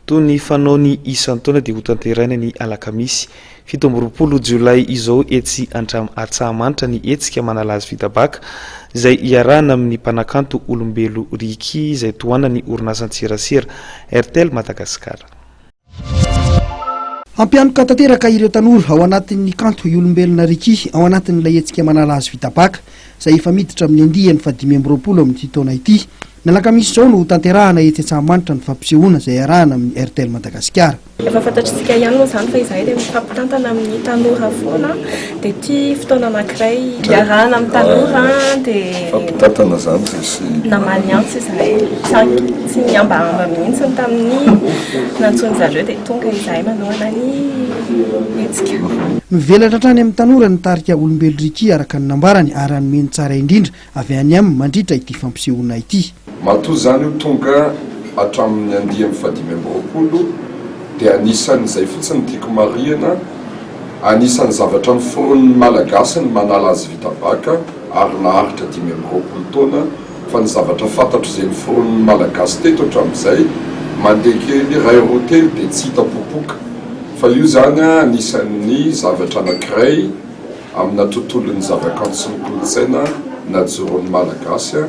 toy ny fanao ny isan'ny taona dia ho tanteraina ny alakamisy 17 Jolay izao etsy Antsahamanitra ny hetsika manalazy vita-baka izay iarahana amin'ny mpanakanto olombelo riky izay tohana ny orinasantserasera RTL Madagasikara. Ampianoka tanteraka ireo tanora ao anatin'ny kanto olombelona riky ao anatin'ilay hetsika manalazy vita-baka izay efa miditra amin'ny andihany fa 2020 amin'ity taona ity. Nalakamisy izao no tanterahana etsy Antsahamanitra ny fampisehoana izay arahana amin'ny RTL Madagasikara. Efa fantatritsika ihany moa izany fa izahay dia mifampitantana amin'ny tanora foana dia ity fotoana anankiray iarahana amin'ny tanora dia fampitantana izany sy namaly antsy izahay tsy miambahamba mihitsy tamin'ny nantsony zareo dia tonga izahay manohana ny hetsika. Mivelatra hatrany amin'ny tanora ny tarika olombelo riky araka ny nambarany ary hanome tsara indrindra avy any amin'ny mandritra ity fampisehoana ity. Matoa zany io tonga hatramin'ny andihany fa 2020 dia anisan'izay fotsiny tiako marihana, anisan'ny zavatra miforon'ny malagasy ny manala azy vita-baka ary naharitra 2020 taona fa ny zavatra fantatro izay miforon'ny malagasy teto hatramin'izay mandeha kely ray hôtely dia tsy hita popoka fa io zany anisan'ny zavatra anankiray amina tontolon'ny zavakanto sy ny kolotsaina najoroan'ny malagasy.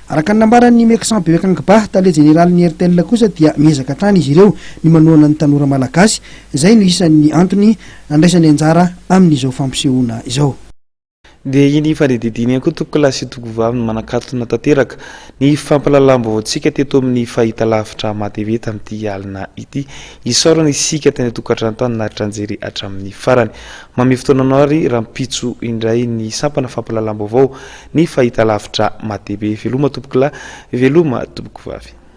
Araka ny nambaran'ny Meksan Bekangba tale jeneralin'ny RTL kosa dia miezaka hatrany izy ireo ny manohana ny tanora malagasy izay no isan'ny antony andraisany anjara amin'izao fampisehoana izao. Dia iny fadididiny koa tokolasy togovavy manakatona tanteraka ny fampalalam-baovao-tsika teto amin'ny fahitalavitra matv tamin'ity alina ity isaorana isika teny tokantrano naritra anjery hatramin'ny farany mamy fotoananao ary rampitso indray ny sampana fampalalam-baovao ny fahitalavitra matv veloma tompokolahy veloma tompokovavy.